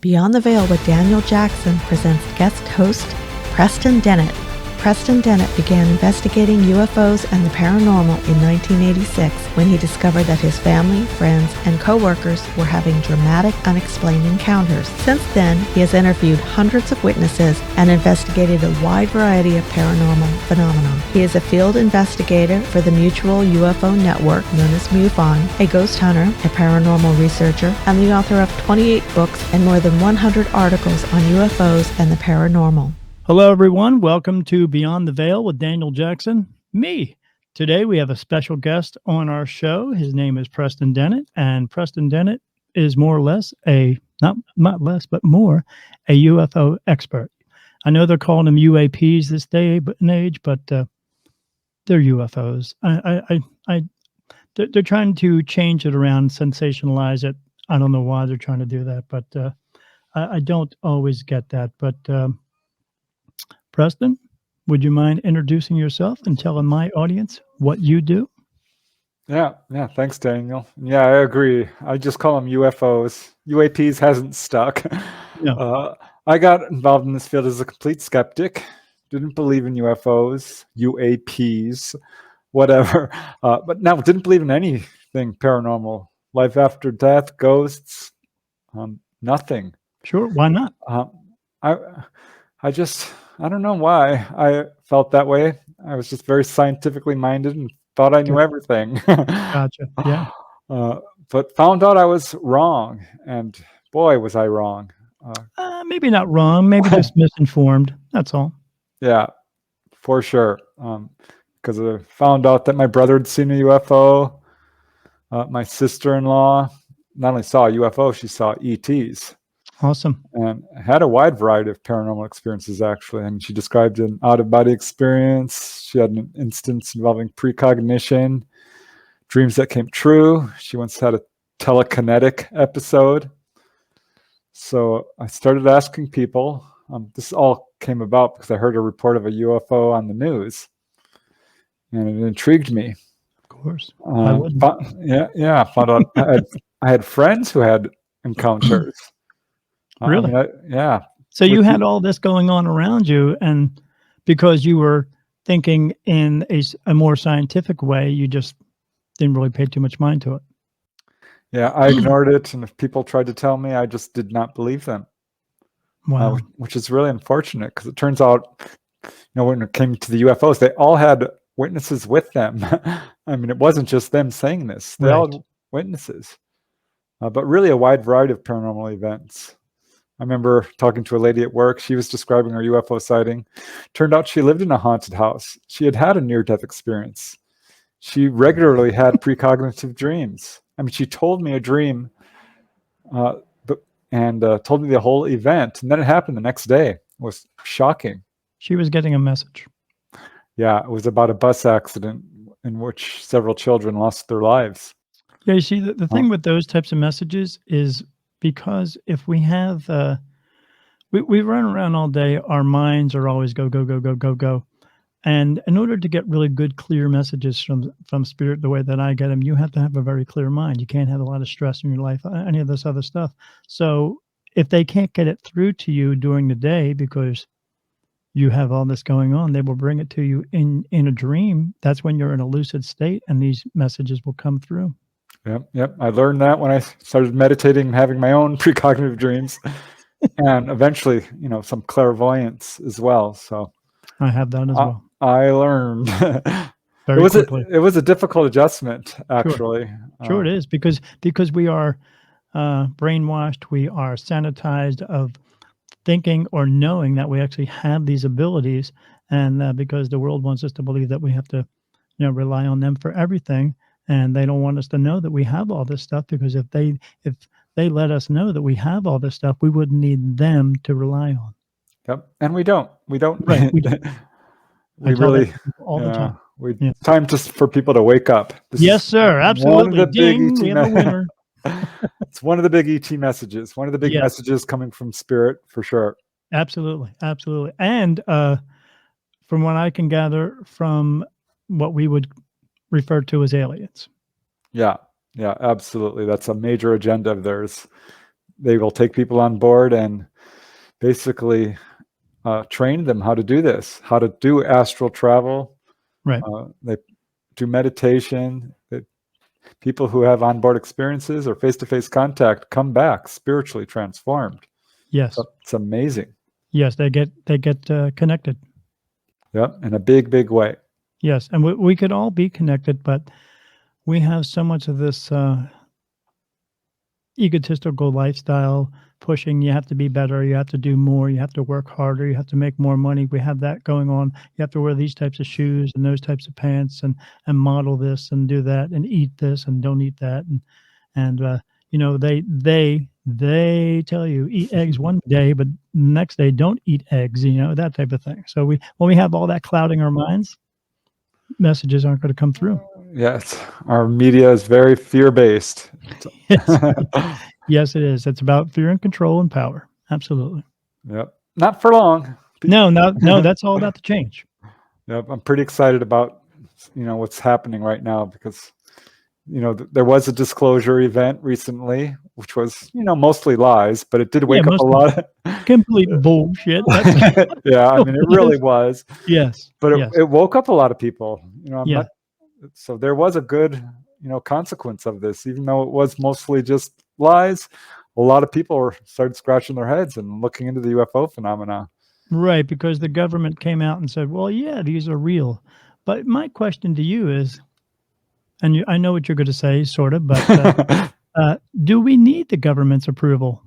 Beyond the Veil with Daniel Jackson presents guest host Preston Dennett. Preston Dennett began investigating UFOs and the paranormal in 1986 when he discovered that his family, friends, and co-workers were having dramatic, unexplained encounters. Since then, he has interviewed hundreds of witnesses and investigated a wide variety of paranormal phenomena. He is a field investigator for the Mutual UFO Network, known as MUFON, a ghost hunter, a paranormal researcher, and the author of 28 books and more than 100 articles on UFOs and the paranormal. Hello, everyone. Welcome to Beyond the Veil with Daniel Jackson, me. Today, we have a special guest on our show. His name is Preston Dennett, and Preston Dennett is more or less not less, but more, a UFO expert. I know they're calling them UAPs this day and age, but they're UFOs. They're trying to change it around, sensationalize it. I don't know why they're trying to do that, but I don't always get that. But Preston, would you mind introducing yourself and telling my audience what you do? Yeah. Thanks, Daniel. Yeah, I agree. I just call them UFOs. UAPs hasn't stuck. No. I got involved in this field as a complete skeptic. Didn't believe in UFOs, UAPs, whatever. But now didn't believe in anything paranormal. Life after death, ghosts, nothing. Sure, why not? I don't know why I felt that way. I was just very scientifically minded and thought I knew everything. Gotcha. Yeah. But found out I was wrong, and boy, was I wrong. Maybe not wrong, maybe just misinformed. That's all. Yeah, for sure. Because I found out that my brother had seen a UFO. My sister-in-law not only saw a UFO, she saw ETs. Awesome. And had a wide variety of paranormal experiences, actually. And she described an out-of-body experience. She had an instance involving precognition, dreams that came true. She once had a telekinetic episode. So I started asking people. This all came about because I heard a report of a UFO on the news. And it intrigued me. Of course. I wouldn't. Found out I had friends who had encounters. Really? Yeah. So you had all this going on around you, and because you were thinking in a more scientific way, you just didn't really pay too much mind to it. Yeah, I ignored it, and if people tried to tell me, I just did not believe them. Wow. Which is really unfortunate, because it turns out, when it came to the UFOs, they all had witnesses with them. I mean, it wasn't just them saying this. They all had witnesses, but really a wide variety of paranormal events. I remember talking to a lady at work. She was describing her UFO sighting. Turned out she lived in a haunted house. She had had a near-death experience. She regularly had precognitive dreams. I mean, she told me a dream and told me the whole event. And then it happened the next day. It was shocking. She was getting a message. Yeah, it was about a bus accident in which several children lost their lives. Yeah, you see, the thing with those types of messages is, because if we have, we run around all day, our minds are always go, go, go, go, go, go. And in order to get really good, clear messages from spirit, the way that I get them, you have to have a very clear mind. You can't have a lot of stress in your life, any of this other stuff. So if they can't get it through to you during the day because you have all this going on, they will bring it to you in a dream. That's when you're in a lucid state, and these messages will come through. Yep. I learned that when I started meditating and having my own precognitive dreams, and eventually, some clairvoyance as well. So I have that as well. I learned. It was a difficult adjustment, actually. Sure, it is, because we are brainwashed, we are sanitized of thinking or knowing that we actually have these abilities, and because the world wants us to believe that we have to, rely on them for everything. And they don't want us to know that we have all this stuff, because if they let us know that we have all this stuff, we wouldn't need them to rely on. Yep, and we don't. Right. We really all the time. Time just for people to wake up. Yes, sir. Absolutely. One of the Ding, we have a winner. It's one of the big ET messages. One of the big messages coming from spirit, for sure. Absolutely. And from what I can gather from what we would referred to as aliens. Yeah, absolutely. That's a major agenda of theirs. they will take people on board and basically train them how to do this, how to do astral travel. Right. They do meditation. People who have onboard experiences or face-to-face contact come back spiritually transformed. Yes. So it's amazing. Yes, they get connected. Yep, in a big, big way. Yes, and we could all be connected, but we have so much of this egotistical lifestyle pushing. You have to be better. You have to do more. You have to work harder. You have to make more money. We have that going on. You have to wear these types of shoes and those types of pants and model this and do that and eat this and don't eat that. And you know, they tell you eat eggs one day, but the next day don't eat eggs, you know, that type of thing. So when we have all that clouding our minds, messages aren't going to come through. Yes, our media is very fear-based. Yes, it is. It's about fear and control and power. Absolutely. Yep. Not for long. No, that's all about to change. Yep. I'm pretty excited about, you know, what's happening right now because, you know, there was a disclosure event recently, which was, you know, mostly lies, but it did wake up a lot of complete bullshit. Yeah, I mean, it really was. Yes. But yes. It woke up a lot of people. You know, Yeah. So there was a good, you know, consequence of this, even though it was mostly just lies. A lot of people started scratching their heads and looking into the UFO phenomena. Right, because the government came out and said, well, yeah, these are real. But my question to you is, and I know what you're going to say, sort of, but do we need the government's approval?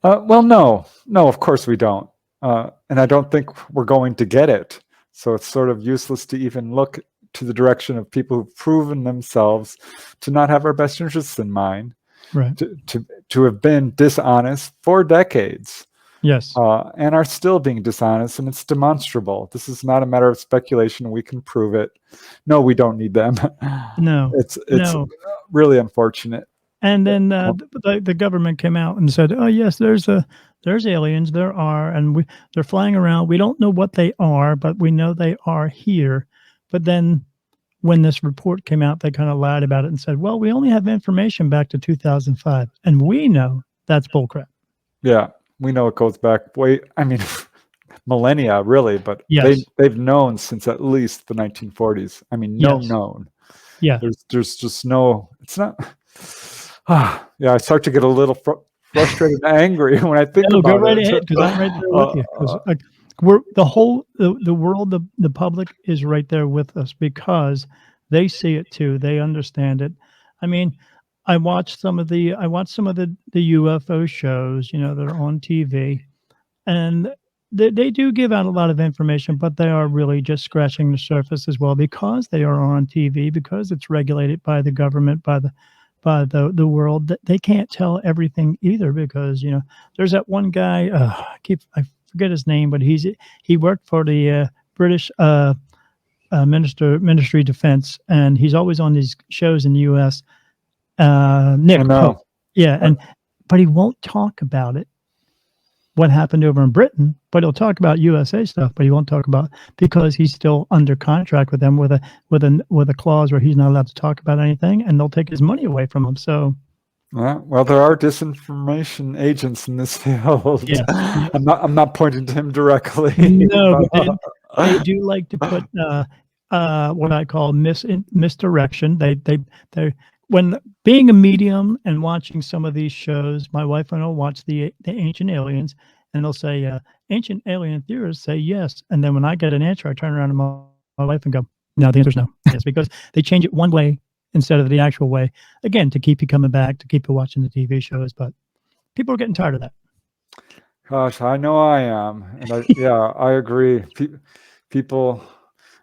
Well, no, of course we don't. And I don't think we're going to get it. So it's sort of useless to even look to the direction of people who've proven themselves to not have our best interests in mind, right? To have been dishonest for decades. Yes. And are still being dishonest, and it's demonstrable. This is not a matter of speculation. We can prove it. No, we don't need them. No. It's really unfortunate. And then the government came out and said, "Oh yes, there's aliens. There are, and they're flying around. We don't know what they are, but we know they are here." But then, when this report came out, they kind of lied about it and said, "Well, we only have information back to 2005, and we know that's bullcrap." Yeah, we know it goes back way. I mean, millennia, really, but yes. they've known since at least the 1940s. I mean, known. Yeah, there's just no. It's not. Yeah, I start to get a little frustrated and angry when I think about it. Go right ahead, because I'm right there with you. Because we're the world, the public is right there with us because they see it too. They understand it. I mean, I watched some of the UFO shows, you know, that are on TV, and they do give out a lot of information, but they are really just scratching the surface as well because they are on TV, because it's regulated by the government, by the world. They can't tell everything either because, you know, there's that one guy, I forget his name, but he worked for the British Ministry of Defense, and he's always on these shows in the U.S. Nick Pope. Yeah, but he won't talk about it, what happened over in Britain, but he'll talk about USA stuff, but he won't talk about, because he's still under contract with them with a clause where he's not allowed to talk about anything, and they'll take his money away from him. So, well, there are disinformation agents in this field. Yes. I'm not pointing to him directly. No, but they do like to put what I call misdirection. They when being a medium and watching some of these shows, my wife and I will watch the Ancient Aliens, and they'll say, ancient alien theorists say yes. And then when I get an answer, I turn around to my wife and go, no, the answer's no. Yes, because they change it one way instead of the actual way, again, to keep you coming back, to keep you watching the TV shows. But people are getting tired of that. Gosh, I know I am. And I agree. People,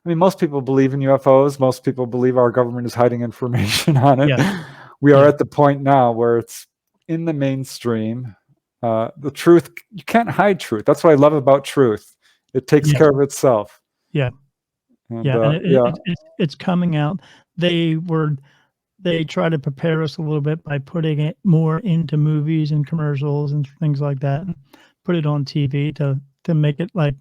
I mean, most people believe in UFOs. Most people believe our government is hiding information on it. Yeah. We are at the point now where it's in the mainstream. The truth, you can't hide truth. That's what I love about truth. It takes care of itself. Yeah. And, it's coming out. They try to prepare us a little bit by putting it more into movies and commercials and things like that, and put it on TV to make it like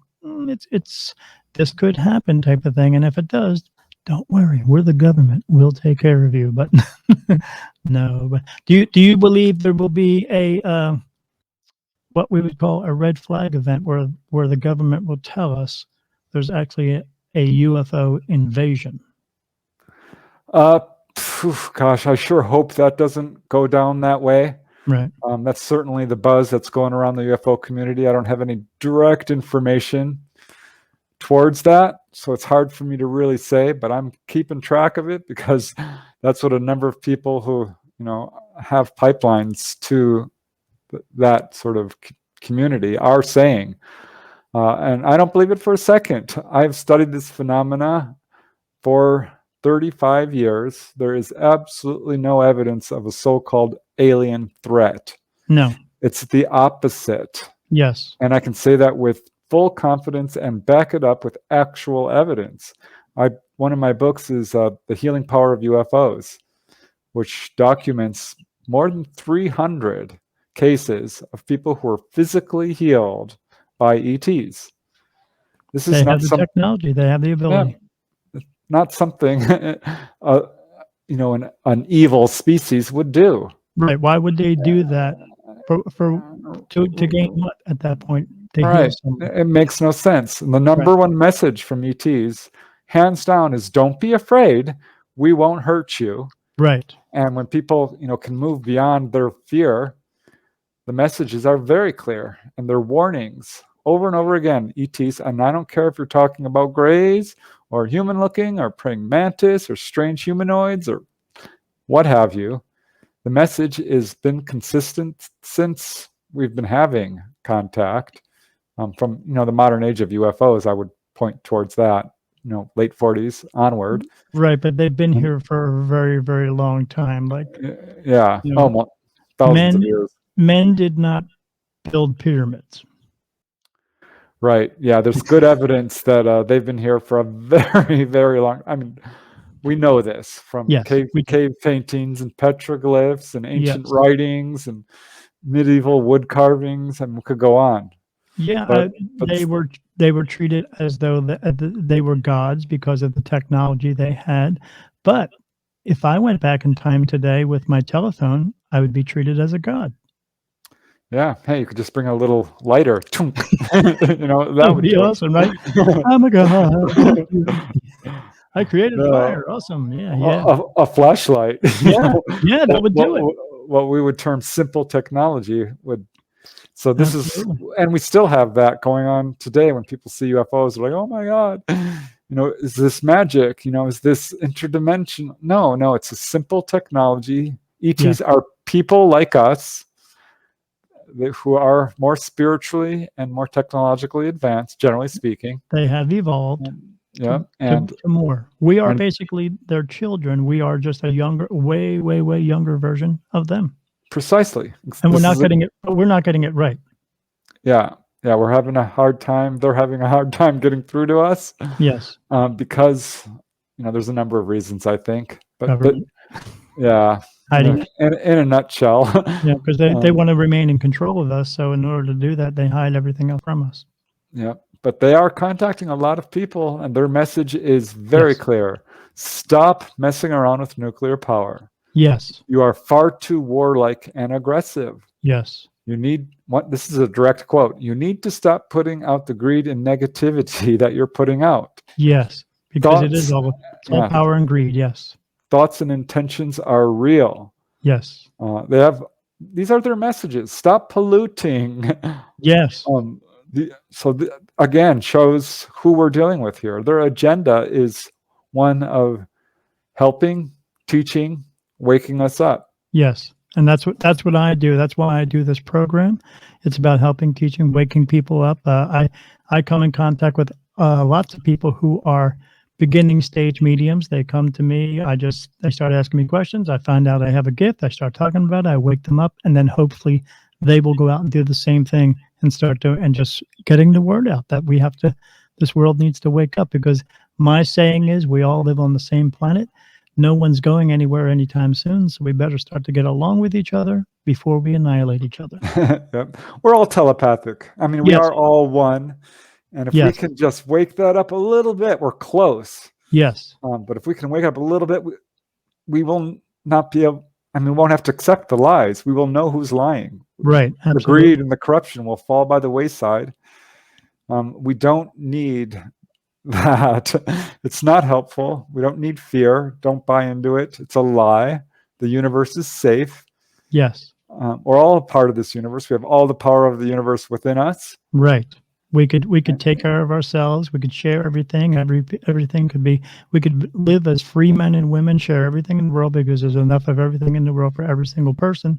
it's this could happen type of thing. And if it does, don't worry, we're the government. We'll take care of you. But no. But do you believe there will be a what we would call a red flag event where the government will tell us there's actually a UFO invasion? Gosh, I sure hope that doesn't go down that way. Right. That's certainly the buzz that's going around the UFO community. I don't have any direct information towards that, so it's hard for me to really say, but I'm keeping track of it because that's what a number of people who, have pipelines to that sort of community are saying. And I don't believe it for a second. I've studied this phenomena for 35 years. There is absolutely no evidence of a so-called alien threat. No. It's the opposite. Yes. And I can say that with full confidence and back it up with actual evidence. One of my books is The Healing Power of UFOs, which documents more than 300 cases of people who are physically healed by ETs. This is they not have the technology. They have the ability. Not something an evil species would do. Right. Why would they do that? To gain what at that point? Right. It makes no sense. And the number one message from ETs, hands down, is don't be afraid. We won't hurt you. Right. And when people, can move beyond their fear, the messages are very clear, and they're warnings over and over again. ETs, and I don't care if you're talking about grays or human-looking or praying mantis or strange humanoids or what have you. The message has been consistent since we've been having contact. From the modern age of UFOs, I would point towards that, late 40s onward. Right, but they've been here for a very, very long time. Almost thousands of years. Men did not build pyramids. Right. Yeah, there's good evidence that they've been here for a very, very long. I mean, we know this from cave paintings and petroglyphs and ancient writings and medieval wood carvings, and we could go on. Yeah, but they were treated as though they were gods because of the technology they had. But if I went back in time today with my telephone, I would be treated as a god. Yeah. Hey, you could just bring a little lighter. That would be awesome, right? I'm a god. I created fire. Awesome. Yeah. A flashlight. Yeah. Yeah, that would do it. What we would term simple technology would. So this Absolutely. And we still have that going on today when people see UFOs, they're like, oh my God, is this magic? Is this interdimensional? No, it's a simple technology. ETs are people like us who are more spiritually and more technologically advanced, generally speaking. They have evolved. And to more. We are basically their children. We are just a younger, way, way, way younger version of them. Precisely. And we're not getting it. We're not getting it right. Yeah. We're having a hard time. They're having a hard time getting through to us. Yes. Because there's a number of reasons, I think. But hiding. In a nutshell. Yeah, because they want to remain in control of us. So in order to do that, they hide everything else from us. Yeah. But they are contacting a lot of people, and their message is very clear. Stop messing around with nuclear power. Yes. You are far too warlike and aggressive. Yes. This is a direct quote. You need to stop putting out the greed and negativity that you're putting out. Yes. Because it is all power and greed. Yes. Thoughts and intentions are real. Yes. These are their messages. Stop polluting. Yes. Again, shows who we're dealing with here. Their agenda is one of helping, teaching, waking us up. Yes. And that's what I do. That's why I do this program. It's about helping, teaching, waking people up. I come in contact with lots of people who are beginning stage mediums. They come to me. They start asking me questions. I find out I have a gift. I start talking about it. I wake them up, and then hopefully they will go out and do the same thing and just getting the word out that this world needs to wake up, because my saying is we all live on the same planet. No one's going anywhere anytime soon, so we better start to get along with each other before we annihilate each other. Yep. We're all telepathic. I mean, we are all one. And if we can just wake that up a little bit, we're close. Yes. But if we can wake up a little bit, we will not be able. I mean, we won't have to accept the lies. We will know who's lying. Right. Absolutely. The greed and the corruption will fall by the wayside. We don't need that. It's not helpful. We don't need fear. Don't buy into it. It's a lie. The universe is safe. Yes. We're all a part of this universe. We have all the power of the universe within us. Right. We could take care of ourselves. We could share everything. Everything could be. We could live as free men and women, share everything in the world, because there's enough of everything in the world for every single person.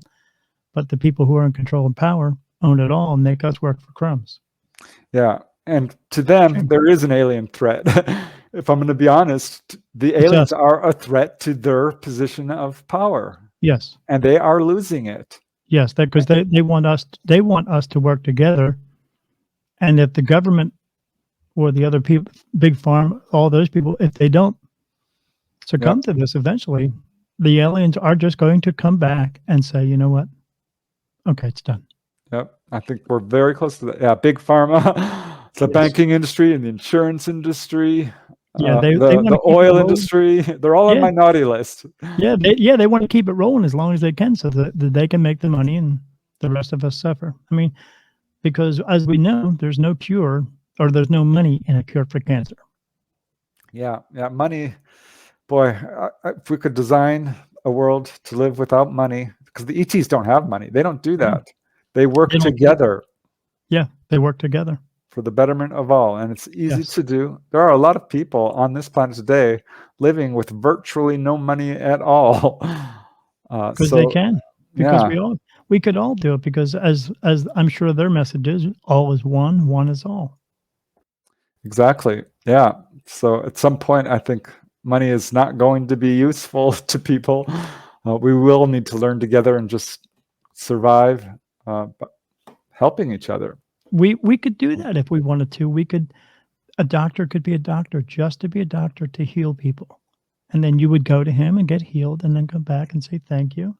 But the people who are in control and power own it all and make us work for crumbs. Yeah, and to them, there is an alien threat. If I'm going to be honest, the aliens are a threat to their position of power. Yes, and they are losing it. Yes, because they want us. They want us to work together. And if the government or the other people, big farm, all those people, if they don't succumb to this eventually, the aliens are just going to come back and say, you know what? Okay, it's done. Yep. I think we're very close to that. Yeah, big pharma, the banking industry and the insurance industry. Yeah, the oil industry. They're all on my naughty list. Yeah, they want to keep it rolling as long as they can so that they can make the money and the rest of us suffer. I mean, because as we know, there's no cure or there's no money in a cure for cancer. Yeah, money. Boy, if we could design a world to live without money, because the ETs don't have money. They don't do that. They work together. Yeah, they work together. For the betterment of all. And it's easy to do. There are a lot of people on this planet today living with virtually no money at all. Because they can. Because we could all do it, because as I'm sure their message is, all is one, one is all. Exactly. Yeah. So at some point, I think money is not going to be useful to people. We will need to learn together and just survive, helping each other. We could do that if we wanted to. A doctor could be a doctor just to be a doctor to heal people. And then you would go to him and get healed and then come back and say, thank you.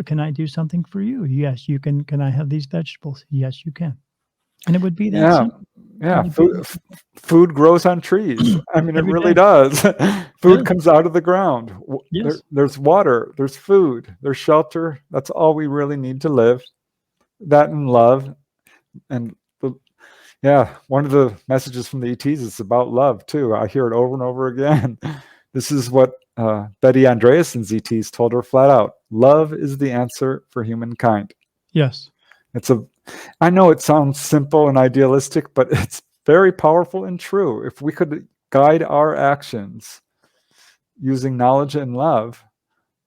Can I do something for you? Yes, you can. Can I have these vegetables? Yes, you can. And it would be that simple. Yeah, food grows on trees. I mean, it really does. Food comes out of the ground. Yes. There's water, there's food, there's shelter. That's all we really need to live. That and love. And one of the messages from the ETs is about love too. I hear it over and over again. This is what Betty Andreasen's ETs told her flat out. Love is the answer for humankind. Yes. I know it sounds simple and idealistic, but it's very powerful and true. If we could guide our actions using knowledge and love,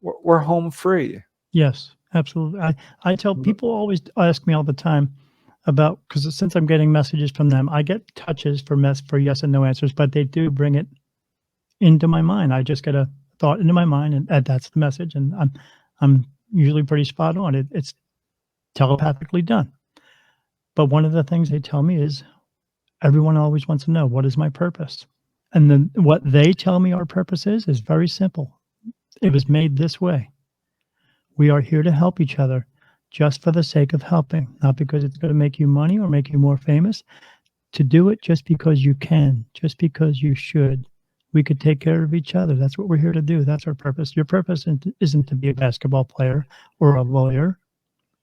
we're home free. Yes, absolutely. I tell people, always ask me all the time about, because since I'm getting messages from them, I get touches for yes and no answers, but they do bring it into my mind. I just get a thought into my mind, and that's the message. And I'm usually pretty spot on. It's telepathically done. But one of the things they tell me is, everyone always wants to know, what is my purpose? And then what they tell me our purpose is very simple. It was made this way. We are here to help each other just for the sake of helping, not because it's going to make you money or make you more famous. To do it just because you can, just because you should. We could take care of each other. That's what we're here to do. That's our purpose. Your purpose isn't to be a basketball player or a lawyer.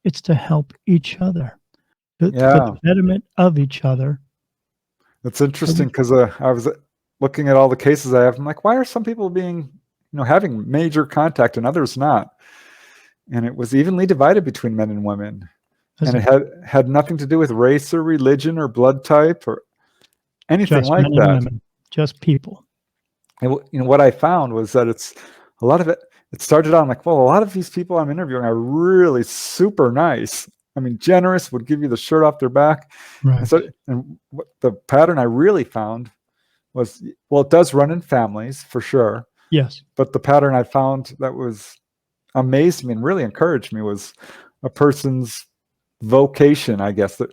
It's to help each other, for the betterment of each other. It's interesting because I was looking at all the cases I have. I'm like, why are some people having major contact and others not? And it was evenly divided between men and women. And it had nothing to do with race or religion or blood type or anything just like men that. And women, just people. And what I found was that it's a lot of it. It started out, I'm like, well, a lot of these people I'm interviewing are really super nice. I mean, generous, would give you the shirt off their back. Right. And what the pattern I really found was, well, it does run in families for sure. Yes. But the pattern I found that was amazed me and really encouraged me was a person's vocation, I guess. That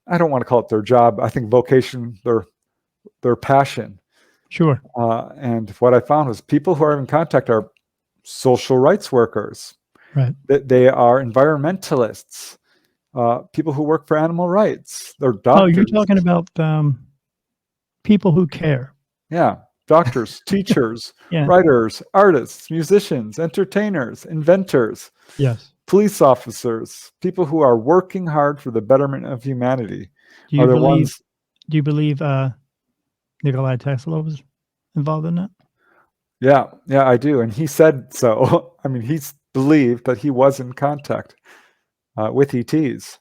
I don't want to call it their job. I think vocation, their passion. Sure. And what I found was people who are in contact are social rights workers. Right. They are environmentalists, people who work for animal rights. They're doctors. Oh, you're talking about people who care. Yeah. doctors, teachers, Yeah. writers, artists, musicians, entertainers, inventors, Yes. police officers, people who are working hard for the betterment of humanity. Do you believe Nikolai Tesla was involved in that? Yeah, I do. And he said so. I mean, he's believed that he was in contact with ETs.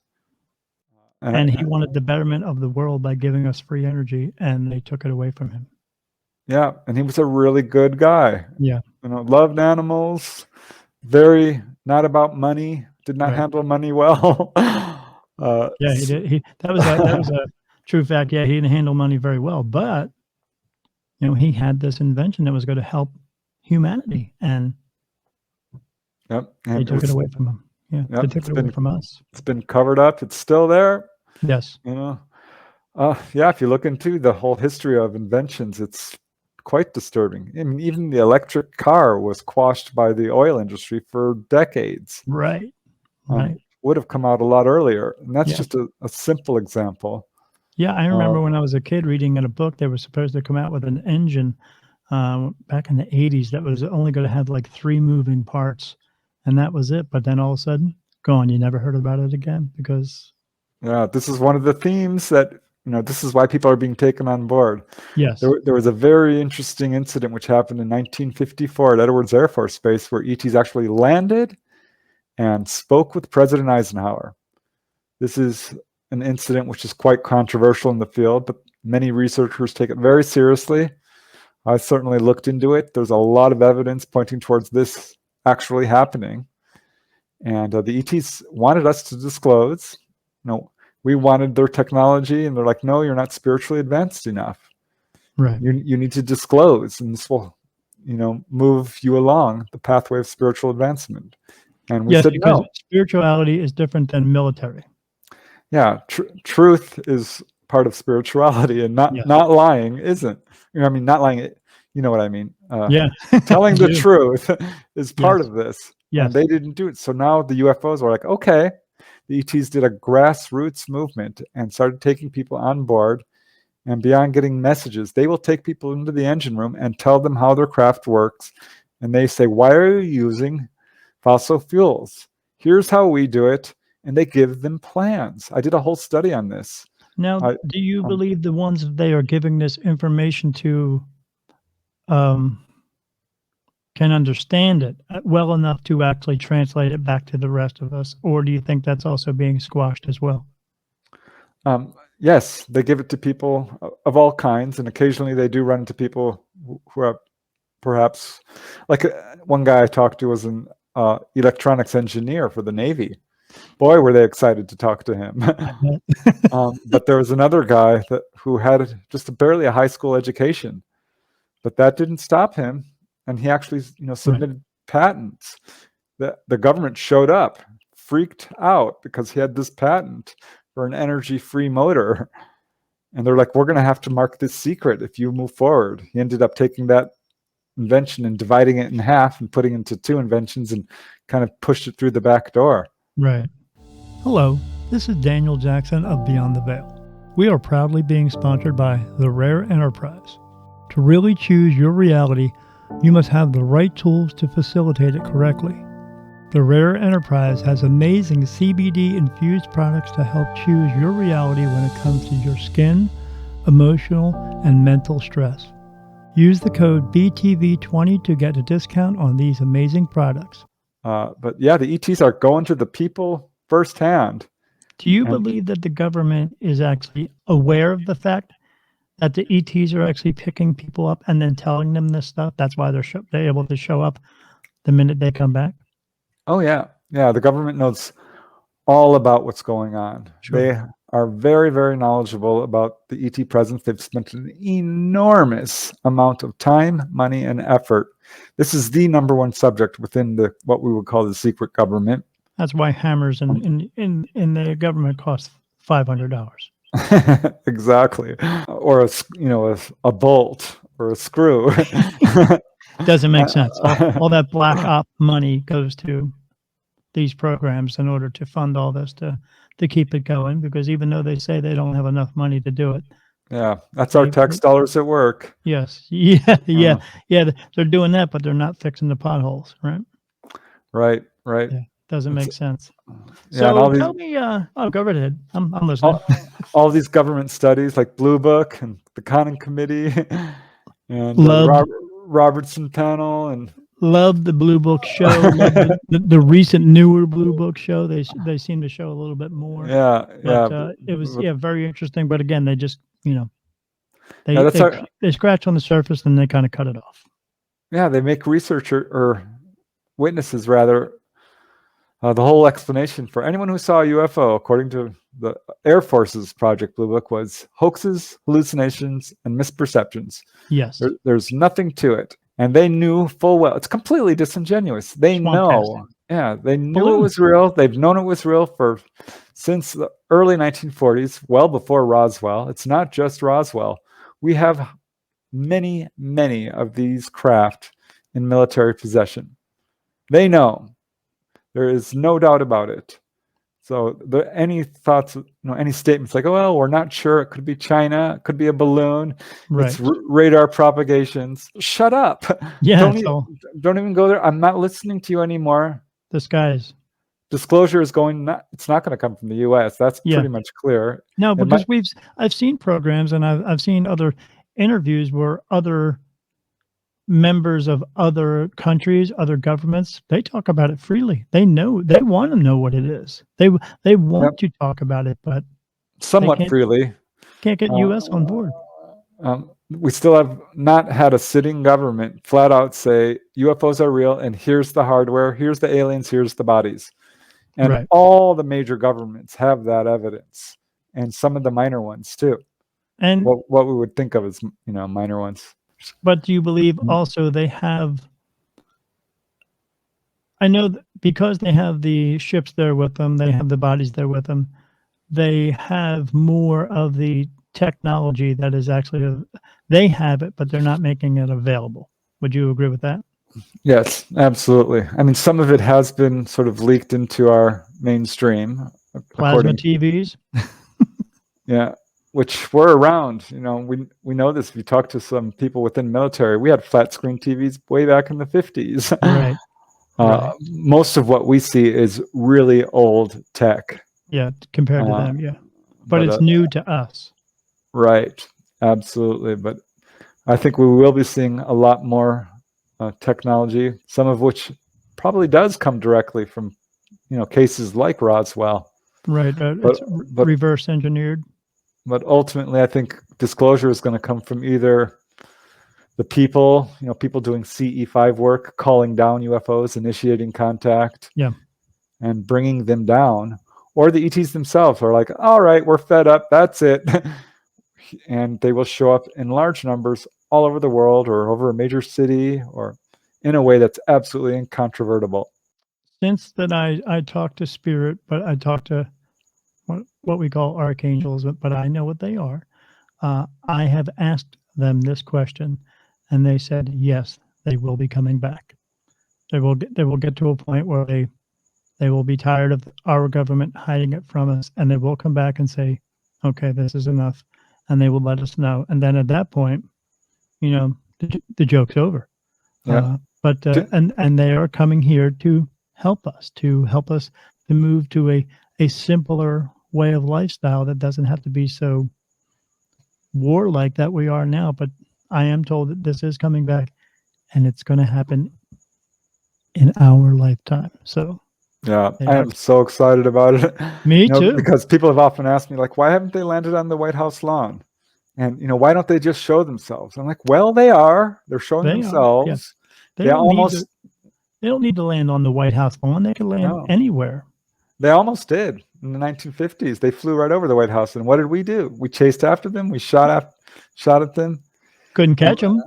And he wanted the betterment of the world by giving us free energy, and they took it away from him. Yeah, and he was a really good guy. Yeah. Loved animals, very not about money, did not handle money well. Yeah, he did. That was a true fact. Yeah, he didn't handle money very well, but he had this invention that was going to help humanity, and they took it away from him. Yeah, they took it away from us. It's been covered up. It's still there. Yes. If you look into the whole history of inventions, it's quite disturbing. I mean, even the electric car was quashed by the oil industry for decades. Right. Would have come out a lot earlier. And that's just a simple example. Yeah, I remember when I was a kid reading in a book, they were supposed to come out with an engine back in the 80s that was only going to have like 3 moving parts, and that was it. But then all of a sudden, gone. You never heard about it again because... Yeah, this is one of the themes that, this is why people are being taken on board. Yes. There was a very interesting incident which happened in 1954 at Edwards Air Force Base where ETs actually landed and spoke with President Eisenhower. This is an incident which is quite controversial in the field, but many researchers take it very seriously. I certainly looked into it. There's a lot of evidence pointing towards this actually happening. And the ETs wanted us to disclose. We wanted their technology, and they're like, no, you're not spiritually advanced enough. Right. You need to disclose, and this will, move you along the pathway of spiritual advancement. And we said no. Spirituality is different than military. Yeah, truth is part of spirituality, and not lying isn't. Not lying. You know what I mean? Telling the truth is part of this. Yes. And they didn't do it. So now the UFOs were like, okay. The ETs did a grassroots movement and started taking people on board. And beyond getting messages, they will take people into the engine room and tell them how their craft works. And they say, why are you using fossil fuels? Here's how we do it. And they give them plans. I did a whole study on this. Now, do you believe the ones they are giving this information to can understand it well enough to actually translate it back to the rest of us? Or do you think that's also being squashed as well? Yes, they give it to people of all kinds, and occasionally they do run into people who are perhaps, like one guy I talked to was an electronics engineer for the Navy. Boy, were they excited to talk to him. But there was another guy who had just barely a high school education, but that didn't stop him. And he actually, submitted patents. The government showed up, freaked out because he had this patent for an energy-free motor. And they're like, we're going to have to mark this secret if you move forward. He ended up taking that invention and dividing it in half and putting it into 2 inventions and kind of pushed it through the back door. Right. Hello, this is Daniel Jackson of Beyond the Veil. We are proudly being sponsored by The Rare Enterprise. To really choose your reality, you must have the right tools to facilitate it correctly. The Rare Enterprise has amazing CBD-infused products to help choose your reality when it comes to your skin, emotional, and mental stress. Use the code BTV20 to get a discount on these amazing products. But yeah, the ETs are going to the people firsthand. Do you believe that the government is actually aware of the fact that the ETs are actually picking people up and then telling them this stuff? That's why they're able to show up the minute they come back? Oh, yeah. Yeah, the government knows all about what's going on. Sure. They are very, very knowledgeable about the ET presence. They've spent an enormous amount of time, money, and effort. This is the number one subject within what we would call the secret government. That's why hammers in the government cost $500. Exactly. Or a bolt or a screw. Doesn't make sense. All that black op money goes to these programs in order to fund all this to keep it going, because even though they say they don't have enough money to do it, Yeah, that's our tax dollars at work. Yes. Yeah. They're doing that, but they're not fixing the potholes, right? Right. Yeah. Doesn't make sense. Yeah, and So all these, tell me, go right ahead. I'm listening. all these government studies like Blue Book and the Conning Committee and Loved Robertson panel, and Love the Blue Book show. Love the recent newer Blue Book show. They seem to show a little bit more. But it was very interesting. But again, they just they scratch on the surface and they kind of cut it off. Yeah, they make researcher or witnesses rather. The whole explanation for anyone who saw a UFO, according to the Air Force's Project Blue Book, was hoaxes, hallucinations, and misperceptions. Yes. There's nothing to it. And they knew full well. It's completely disingenuous. They know. Yeah, they knew it was real. They've known it was real since the early 1940s, well before Roswell. It's not just Roswell. We have many, many of these craft in military possession. They know. There is no doubt about it. So any thoughts, any statements like, oh, well, we're not sure. It could be China. It could be a balloon. Right. It's radar propagations. Shut up. Yeah. Don't even go there. I'm not listening to you anymore. Disguise. Disclosure is it's not going to come from the U.S. That's pretty much clear. No, because I've seen programs and I've seen other interviews where other members of other countries, other governments, they talk about it freely. They want to know what it is. They want to talk about it, but somewhat freely. Can't get U.S. on board. We still have not had a sitting government flat out say UFOs are real and here's the hardware, here's the aliens, here's the bodies. And all the major governments have that evidence, and some of the minor ones too. And what we would think of as minor ones. But do you believe also they have, I know that because they have the ships there with them, they have the bodies there with them, they have more of the technology that is actually, they have it, but they're not making it available. Would you agree with that? Yes, absolutely. I mean, some of it has been sort of leaked into our mainstream. Plasma TVs? Yeah. Which were around, we know this. If you talk to some people within military, we had flat screen TVs way back in the 50s. Right. Most of what we see is really old tech. Yeah, compared to them, yeah. But it's new to us. Right, absolutely. But I think we will be seeing a lot more technology, some of which probably does come directly from, cases like Roswell. Right, it's reverse engineered. But ultimately, I think disclosure is going to come from either the people, people doing CE5 work, calling down UFOs, initiating contact, and bringing them down, or the ETs themselves are like, all right, we're fed up, that's it. And they will show up in large numbers all over the world or over a major city or in a way that's absolutely incontrovertible. Since that I talked to Spirit, but I talked to what we call archangels, but I know what they are. I have asked them this question, and they said yes, they will be coming back. They will get to a point where they will be tired of our government hiding it from us, and they will come back and say, okay, this is enough, and they will let us know. And then at that point, the joke's over. Yeah. And they are coming here to help us to move to a simpler way of lifestyle that doesn't have to be so warlike that we are now. But I am told that this is coming back, and it's going to happen in our lifetime. So yeah, I am so excited about it. Me too. Because people have often asked me, like, why haven't they landed on the White House lawn? And why don't they just show themselves? I'm like, well, they are. They're showing themselves. They don't need to land on the White House lawn. They can land anywhere. They almost did in the 1950s. They flew right over the White House. And what did we do? We chased after them. We shot at them. Couldn't catch them.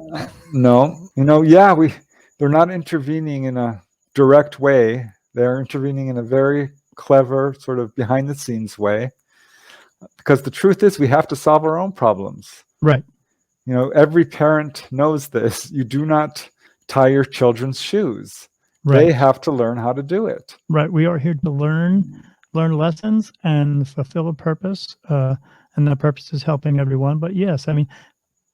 No. They're not intervening in a direct way. They're intervening in a very clever sort of behind the scenes way. Because the truth is we have to solve our own problems. Right. Every parent knows this. You do not tie your children's shoes. Right. They have to learn how to do it. Right. We are here to learn learn lessons and fulfill a purpose, and that purpose is helping everyone. But yes, I mean,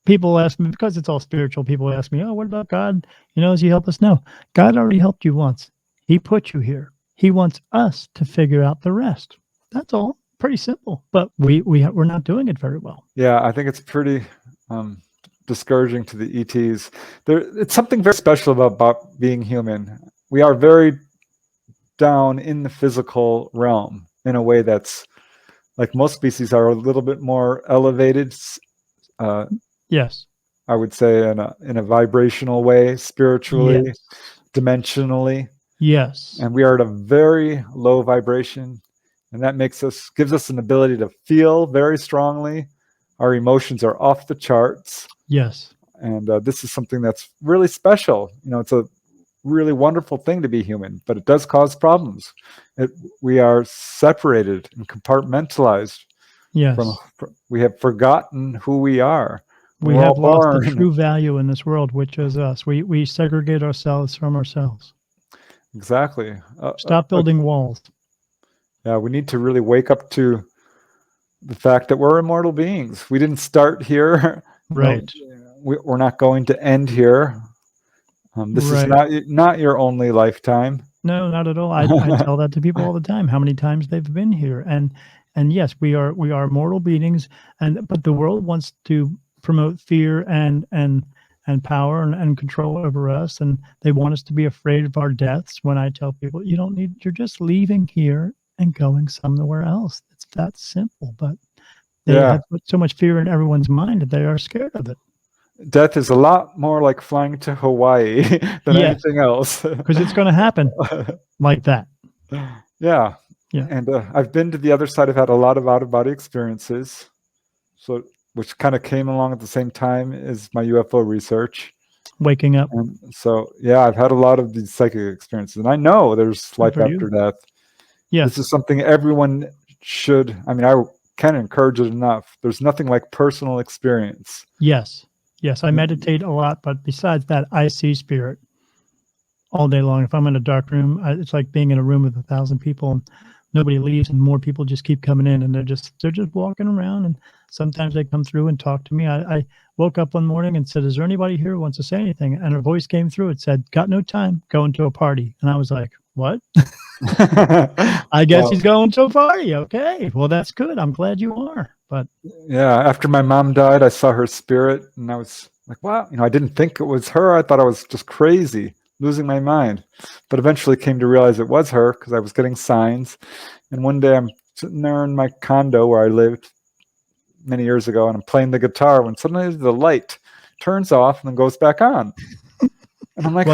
people ask me, because it's all spiritual, people ask me, "Oh, what about God? Does he help us?" No, God already helped you once. He put you here. He wants us to figure out the rest. That's all. Pretty simple, but we're not doing it very well. Yeah, I think it's pretty discouraging to the ETs. It's something very special about being human. We are very down in the physical realm in a way that's, like most species, are a little bit more elevated. Yes. I would say in a vibrational way, spiritually, Yes. dimensionally. Yes. And we are at a very low vibration, and that gives us an ability to feel very strongly. Our emotions are off the charts. Yes. And this is something that's really special. It's a really wonderful thing to be human, but it does cause problems. We are separated and compartmentalized. Yes. We have forgotten who we are. We have lost the true value in this world, which is us. We segregate ourselves from ourselves. Exactly. Stop building walls. Yeah, we need to really wake up to the fact that we're immortal beings. We didn't start here. Right. We're not going to end here. This is not your only lifetime. No, not at all. I tell that to people all the time, how many times they've been here. And yes, we are mortal beings, but the world wants to promote fear and power and control over us, and they want us to be afraid of our deaths. When I tell people, you're just leaving here and going somewhere else. It's that simple. But they have put so much fear in everyone's mind that they are scared of it. Death is a lot more like flying to Hawaii than anything else. Because it's going to happen like that. Yeah. Yeah. And I've been to the other side. I've had a lot of out-of-body experiences, which kind of came along at the same time as my UFO research. Waking up. And so, yeah, I've had a lot of these psychic experiences. And I know there's life after death. Yes. This is something everyone should, I can't encourage it enough. There's nothing like personal experience. Yes. Yes, I meditate a lot, but besides that, I see spirit all day long. If I'm in a dark room, it's like being in a room with 1,000 people and nobody leaves, and more people just keep coming in, and they're just walking around. And sometimes they come through and talk to me. I woke up one morning and said, "Is there anybody here who wants to say anything?" And a voice came through. It said, "Got no time, going to a party." And I was like, "What?" I guess he's going to a party. Okay, well, that's good. I'm glad you are. But yeah, after my mom died, I saw her spirit, and I was like, wow, I didn't think it was her. I thought I was just crazy, losing my mind. But eventually came to realize it was her, because I was getting signs. And one day I'm sitting there in my condo where I lived many years ago, and I'm playing the guitar when suddenly the light turns off and then goes back on. And I'm like,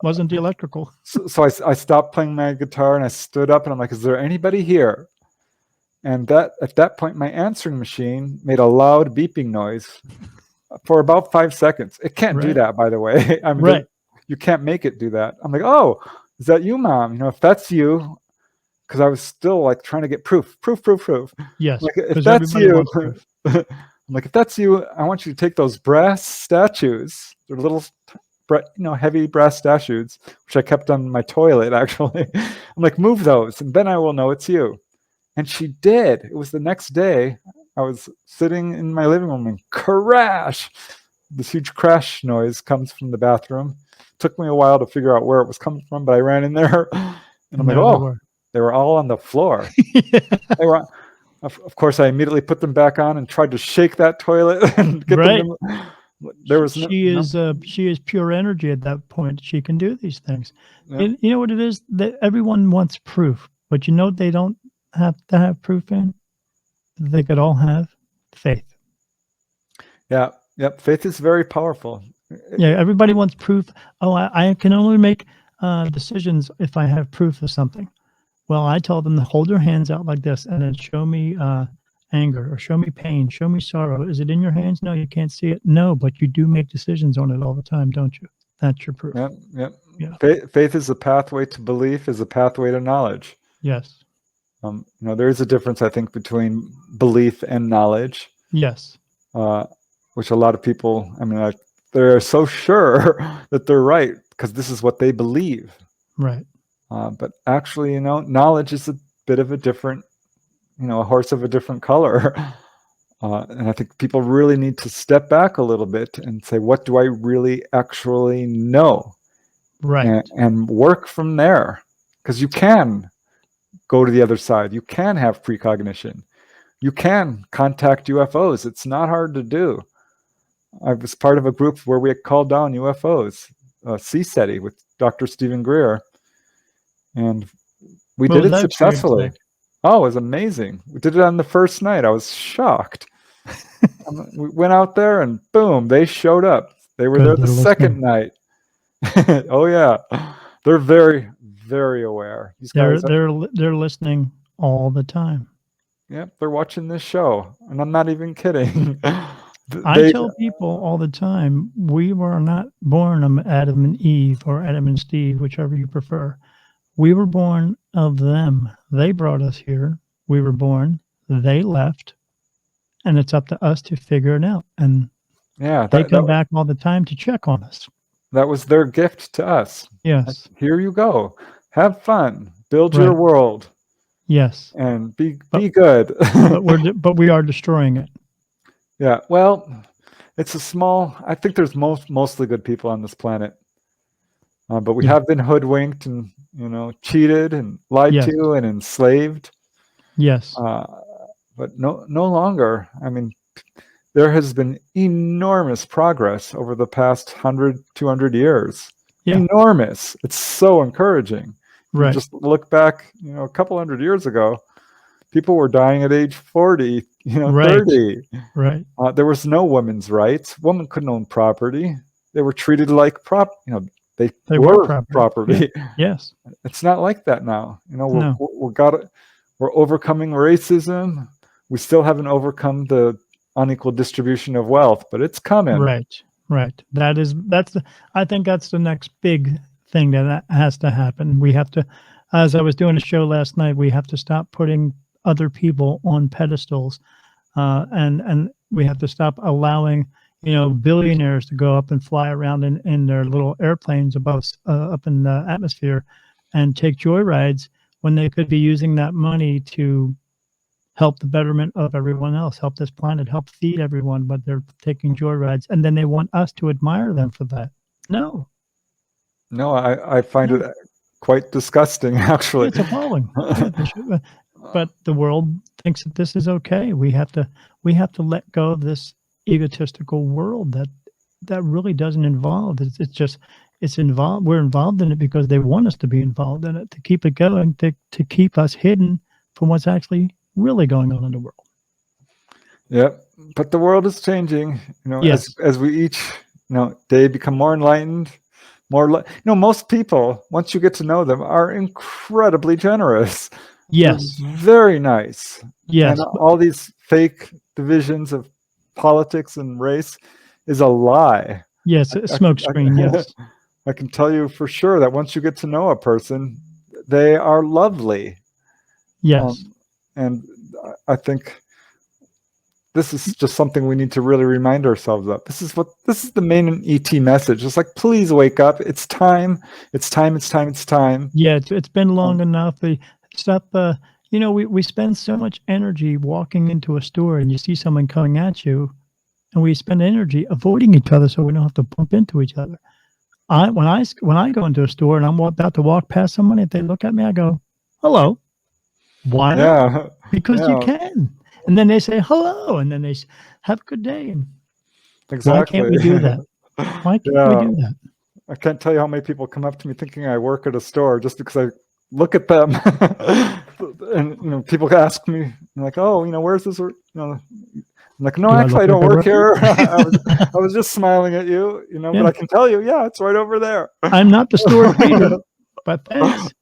Wasn't the electrical. So I stopped playing my guitar, and I stood up, and I'm like, is there anybody here? And at that point, my answering machine made a loud beeping noise for about 5 seconds. It can't do that, by the way. You can't make it do that. I'm like, oh, is that you, Mom? If that's you, because I was still like trying to get proof. Yes, like, if that's you, I'm like, if that's you, I want you to take those brass statues. They're little, heavy brass statues, which I kept on my toilet, actually. I'm like, move those, and then I will know it's you. And she did. It was the next day. I was sitting in my living room and crash. This huge crash noise comes from the bathroom. Took me a while to figure out where it was coming from, but I ran in there, and I'm like, oh, they were all on the floor. They were. Of course, I immediately put them back on and tried to shake that toilet and get them. There was she is pure energy at that point. She can do these things. Yeah. And you know what it is? That everyone wants proof, but they don't have to have proof in. They could all have faith. Yeah. Yep. Faith is very powerful. Yeah. Everybody wants proof. Oh, I can only make decisions if I have proof of something. Well, I tell them to hold their hands out like this and then show me anger or show me pain, show me sorrow. Is it in your hands? No, you can't see it. No, but you do make decisions on it all the time, don't you? That's your proof. Yep. Faith is a pathway to belief, is a pathway to knowledge. Yes. There is a difference, I think, between belief and knowledge. Yes. Which a lot of people, they're so sure that they're right because this is what they believe. Right. But actually, knowledge is bit of a different, a horse of a different color. And I think people really need to step back a little bit and say, what do I really actually know? Right. And work from there. Because you can go to the other side. You can have precognition. You can contact UFOs. It's not hard to do. I was part of a group where we had called down UFOs, CSETI with Dr. Stephen Greer. And we did it successfully. Oh, it was amazing. We did it on the first night. I was shocked. We went out there and boom, they showed up. They were there the second night. Oh yeah. They're very, very aware. These guys they're listening all the time. Yep, they're watching this show. And I'm not even kidding. I tell people all the time, we were not born Adam and Eve or Adam and Steve, whichever you prefer. We were born of them. They brought us here. We were born. They left. And it's up to us to figure it out. And they come back all the time to check on us. That was their gift to us. Yes. Here you go. Have fun. Build your world. Yes. And be good. but we are destroying it. Yeah. Well, it's I think there's mostly good people on this planet. But we have been hoodwinked and, cheated and lied to and enslaved. Yes. But no longer. I mean, there has been enormous progress over the past 100, 200 years. Yeah. Enormous. It's so encouraging. Right. Just look back, a couple hundred years ago, people were dying at age 40, 30. Right. There was no women's rights. Women couldn't own property. They were treated like they were property. Yeah. Yes. It's not like that now. We're overcoming racism. We still haven't overcome the unequal distribution of wealth, but it's coming. Right. I think that's the next big thing that has to happen. We have to, as I was doing a show last night, we have to stop putting other people on pedestals, and we have to stop allowing billionaires to go up and fly around in their little airplanes above up in the atmosphere and take joyrides when they could be using that money to help the betterment of everyone else, help this planet, help feed everyone, but they're taking joyrides, and then they want us to admire them for that. No, I find it quite disgusting, actually. It's appalling. But the world thinks that this is okay. We have to let go of this egotistical world that really doesn't involve. It's involved. We're involved in it because they want us to be involved in it, to keep it going, to keep us hidden from what's actually really going on in the world. Yeah, but the world is changing. As we each day become more enlightened. Most people, once you get to know them, are incredibly generous. Yes. They're very nice. Yes. And all these fake divisions of politics and race is a lie. Yes, a smokescreen, yes. I can tell you for sure that once you get to know a person, they are lovely. Yes. And I think this is just something we need to really remind ourselves of. This is the main ET message. It's like, please wake up. It's time. It's time. It's time. It's time. Yeah, it's been long enough. Stop. We spend so much energy walking into a store, and you see someone coming at you, and we spend energy avoiding each other so we don't have to bump into each other. When I go into a store and I'm about to walk past someone, if they look at me, I go, "Hello." Why not? Because you can. And then they say hello, and then they have a good day. Exactly. Why can't we do that? Why can't we do that? I can't tell you how many people come up to me thinking I work at a store just because I look at them. And people ask me, like, "Oh, where's this?" I'm like, "No, actually, I don't work here. I was just smiling at you, But I can tell you, it's right over there. I'm not the store greeter, but thanks.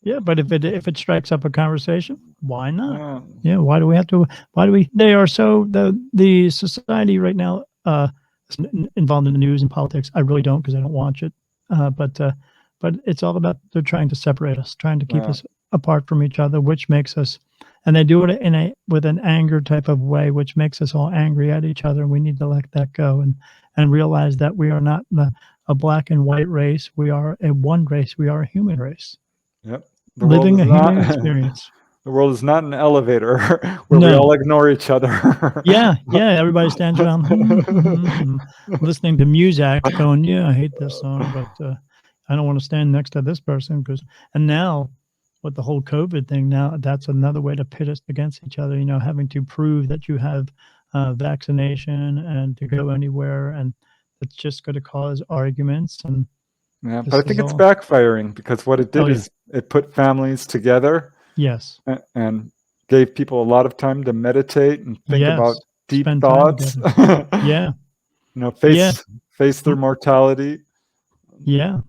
Yeah, but if it strikes up a conversation, why not? Yeah, why do we? They are so the society right now is involved in the news and politics. I really don't, because I don't watch it. But it's all about, they're trying to separate us, trying to keep us apart from each other, which makes us, and they do it with an anger type of way, which makes us all angry at each other. And we need to let that go and realize that we are not a black and white race. We are a one race. We are a human race. Yep. The world Living is a human not experience. the world is not an elevator where we No. all ignore each other. Yeah, everybody stands around listening to music, going, "Yeah, I hate this song, but I don't want to stand next to this person because." And now, with the whole COVID thing, now that's another way to pit us against each other. Having to prove that you have vaccination and to go anywhere, and it's just going to cause arguments. And Yeah, this but I think is it's all. backfiring because what it did Oh yeah, is it put families together yes, and gave people a lot of time to meditate and think about yes. deep Spend time thoughts. together. Yeah, yeah, Face their mortality. yeah.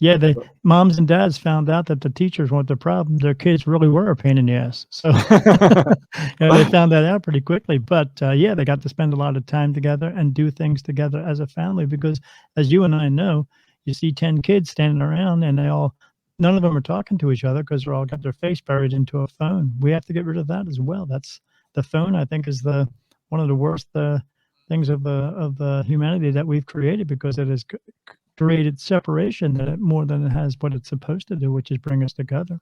Yeah, the moms and dads found out that the teachers weren't the problem. Their kids really were a pain in the ass. So, they found that out pretty quickly. But yeah, they got to spend a lot of time together and do things together as a family. Because, as you and I know, you see 10 kids standing around, and none of them are talking to each other because they're all got their face buried into a phone. We have to get rid of that as well. That's the phone. I think is one of the worst things of the humanity that we've created, because it has created separation more than it has what it's supposed to do, which is bring us together.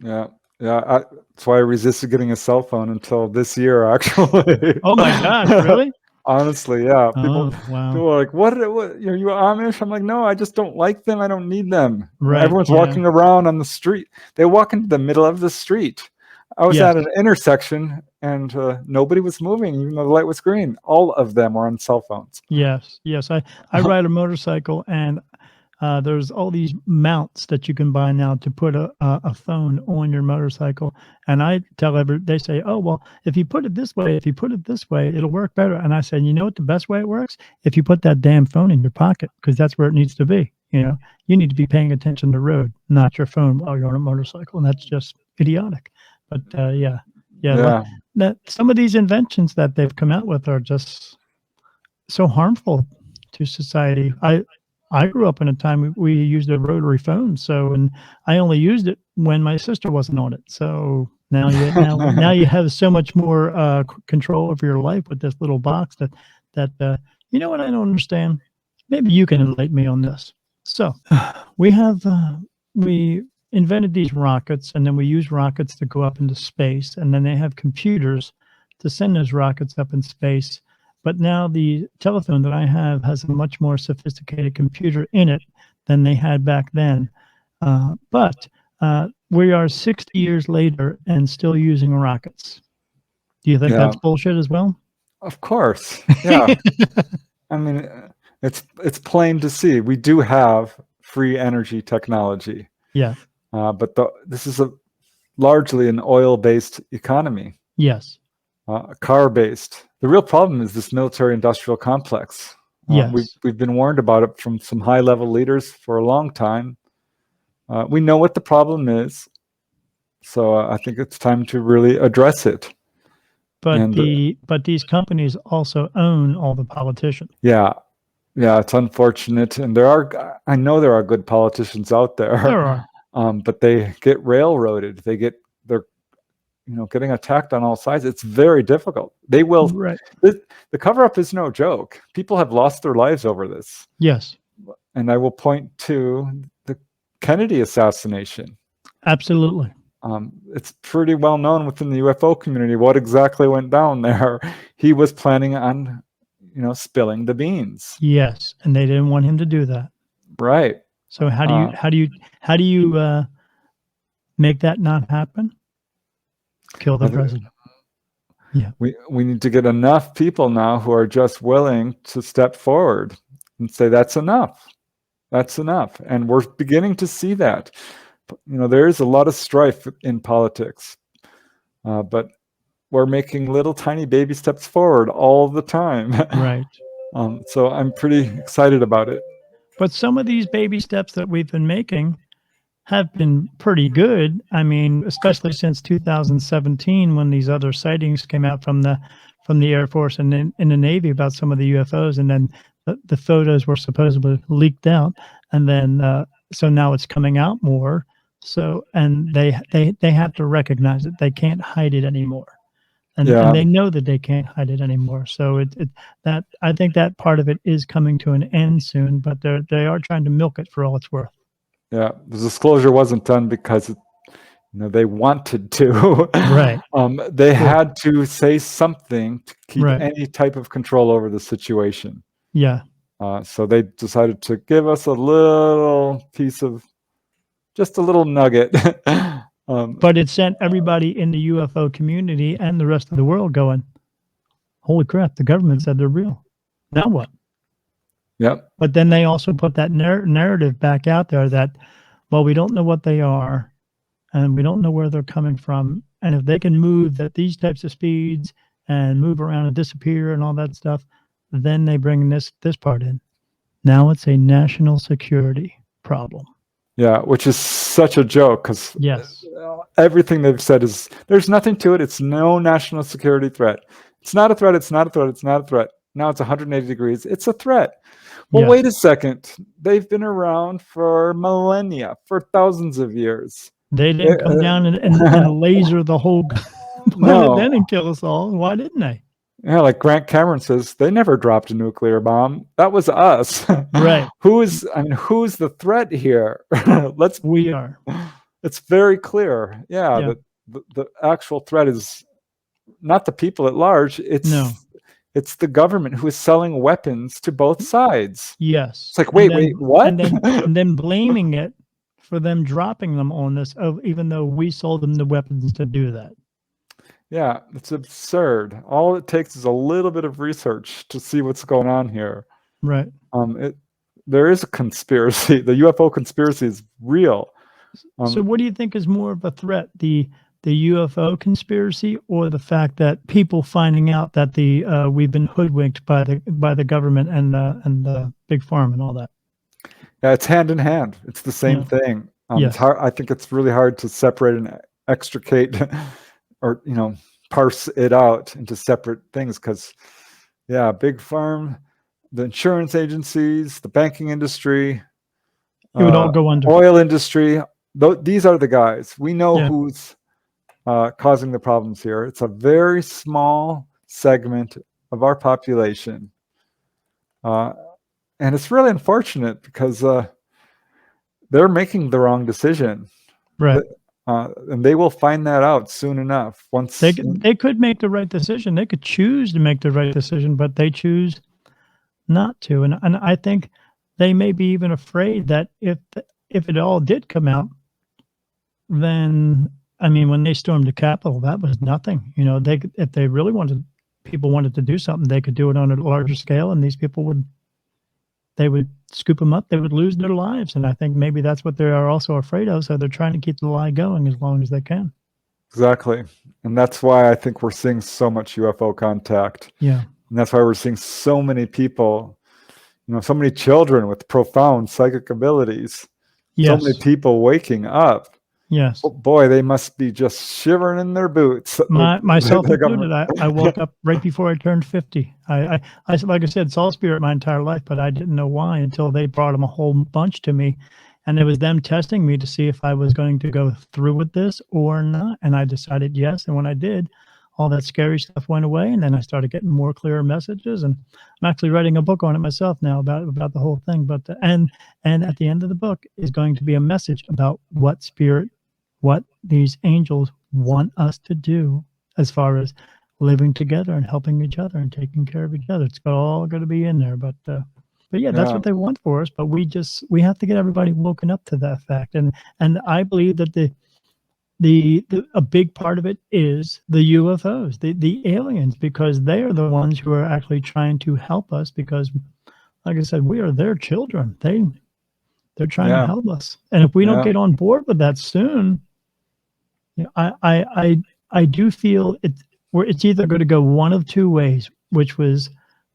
Yeah, that's why I resisted getting a cell phone until this year, actually. Oh my gosh, really? Honestly, yeah. Oh, People wow. are like, "What? Are you Amish?" I'm like, "No, I just don't like them. I don't need them." Right, Everyone's yeah. walking around on the street. They walk into the middle of the street. I was Yes. at an intersection and nobody was moving, even though the light was green. All of them were on cell phones. Yes. I ride a motorcycle, and there's all these mounts that you can buy now to put a phone on your motorcycle. And I tell they say, "Oh, well, if you put it this way, it'll work better." And I said, "You know what the best way it works? If you put that damn phone in your pocket, because that's where it needs to be. You need to be paying attention to the road, not your phone while you're on a motorcycle." And that's just idiotic. But yeah. That some of these inventions that they've come out with are just so harmful to society. I grew up in a time we used a rotary phone, and I only used it when my sister wasn't on it. So now you have so much more control over your life with this little box that you know what I don't understand. Maybe you can enlighten me on this. So we invented these rockets, and then we use rockets to go up into space, and then they have computers to send those rockets up in space. But now the telephone that I have has a much more sophisticated computer in it than they had back then. But we are 60 years later and still using rockets. Do you think that's bullshit as well? Of course. Yeah. I mean, it's plain to see. We do have free energy technology. Yeah. But this is largely an oil-based economy. Yes. Car-based. The real problem is this military-industrial complex. Yes. We've been warned about it from some high-level leaders for a long time. We know what the problem is, so I think it's time to really address it. But these companies also own all the politicians. Yeah, it's unfortunate, and I know there are good politicians out there. There are, but they get railroaded. They're getting attacked on all sides. It's very difficult. They will. Right. The cover-up is no joke. People have lost their lives over this. Yes. And I will point to the Kennedy assassination. Absolutely. It's pretty well known within the UFO community what exactly went down there. He was planning on, spilling the beans. Yes, and they didn't want him to do that. Right. So how do you make that not happen? Kill the president. Yeah. We need to get enough people now who are just willing to step forward and say that's enough. That's enough. And we're beginning to see that. There is a lot of strife in politics, but we're making little tiny baby steps forward all the time. Right. So I'm pretty excited about it. But some of these baby steps that we've been making have been pretty good. I mean, especially since 2017, when these other sightings came out from the Air Force and in the Navy about some of the UFOs, and then the photos were supposedly leaked out, and then so now it's coming out more. So, and they have to recognize it. They can't hide it anymore, and they know that they can't hide it anymore. So that I think that part of it is coming to an end soon, but they are trying to milk it for all it's worth. Yeah, the disclosure wasn't done because they wanted to. Right. They had to say something to keep Right. any type of control over the situation. Yeah. So they decided to give us a little piece of, just a little nugget. But it sent everybody in the UFO community and the rest of the world going, holy crap, the government said they're real. Now what? Yep. But then they also put that narrative back out there that, well, we don't know what they are, and we don't know where they're coming from. And if they can move at these types of speeds and move around and disappear and all that stuff, then they bring this part in. Now it's a national security problem. Yeah, which is such a joke, because yes, everything they've said is there's nothing to it. It's no national security threat. It's not a threat. It's not a threat. It's not a threat. Now it's 180 degrees. It's a threat. Well, yes. Wait a second. They've been around for millennia, for thousands of years. They didn't come down and laser the whole planet then and kill us all. Why didn't they? Yeah, like Grant Cameron says, they never dropped a nuclear bomb. That was us. Right. Who's the threat here? We are. It's very clear. Yeah. The actual threat is not the people at large. It's the government who is selling weapons to both sides. Yes. It's like, wait, what? And then blaming it for them dropping them on this, even though we sold them the weapons to do that. Yeah, it's absurd. All it takes is a little bit of research to see what's going on here. Right. There is a conspiracy. The UFO conspiracy is real. So what do you think is more of a threat, the UFO conspiracy, or the fact that people finding out that we've been hoodwinked by the government and the big farm and all that? Yeah, it's hand in hand. It's the same thing. Yes. It's hard, I think it's really hard to separate and extricate or parse it out into separate things, because big farm, the insurance agencies, the banking industry, it would all go under. Oil industry. These are the guys. We know who's causing the problems here. It's a very small segment of our population. And it's really unfortunate because they're making the wrong decision. Right. And they will find that out soon enough. Once they could make the right decision. They could choose to make the right decision, but they choose not to. And I think they may be even afraid that if it all did come out, then, I mean, when they stormed the Capitol, that was nothing. If they really people wanted to do something, they could do it on a larger scale, and these people would scoop them up. They would lose their lives. And I think maybe that's what they are also afraid of. So they're trying to keep the lie going as long as they can. Exactly. And that's why I think we're seeing so much UFO contact. Yeah. And that's why we're seeing so many people, so many children with profound psychic abilities. Yes. So many people waking up. Yes. Oh boy, they must be just shivering in their boots. Myself included. I woke up right before I turned 50. I like I said, saw spirit my entire life, but I didn't know why until they brought them a whole bunch to me. And it was them testing me to see if I was going to go through with this or not. And I decided yes. And when I did, all that scary stuff went away. And then I started getting more clearer messages. And I'm actually writing a book on it myself now about the whole thing. But and at the end of the book is going to be a message about what these angels want us to do as far as living together and helping each other and taking care of each other. It's all going to be in there. But yeah, that's what they want for us. But we have to get everybody woken up to that fact. And I believe that a big part of it is the UFOs, the aliens, because they are the ones who are actually trying to help us, because like I said, we are their children. They're trying to help us. And if we don't get on board with that soon, I do feel it's either going to go one of two ways, which was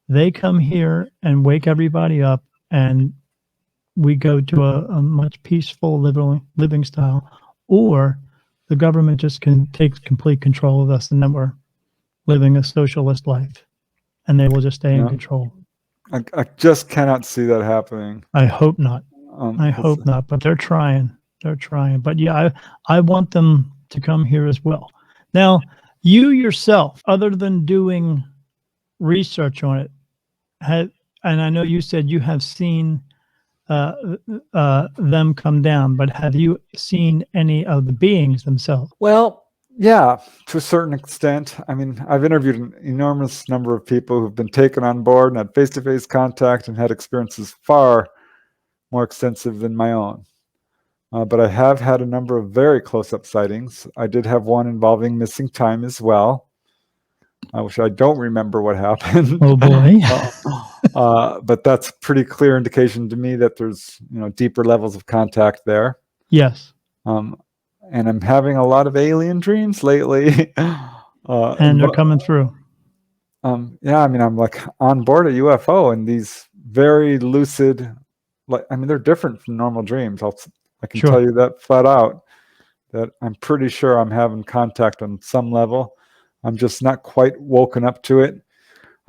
they come here and wake everybody up and we go to a much peaceful living style, or the government just takes complete control of us and then we're living a socialist life and they will just stay in control. I just cannot see that happening. I hope not. I hope not, but they're trying. But yeah, I want them to come here as well. Now, you yourself, other than doing research on it, and I know you said you have seen them come down, but have you seen any of the beings themselves? Well, yeah, to a certain extent. I mean, I've interviewed an enormous number of people who've been taken on board and had face-to-face contact and had experiences far more extensive than my own. But I have had a number of very close-up sightings. I did have one involving missing time as well, which I don't remember what happened. Oh boy. But that's a pretty clear indication to me that there's deeper levels of contact there. Yes. And I'm having a lot of alien dreams lately. And they're coming through. Yeah, I mean, I'm like on board a UFO, and these very lucid, they're different from normal dreams. I can tell you that flat out, that I'm pretty sure I'm having contact on some level. I'm just not quite woken up to it.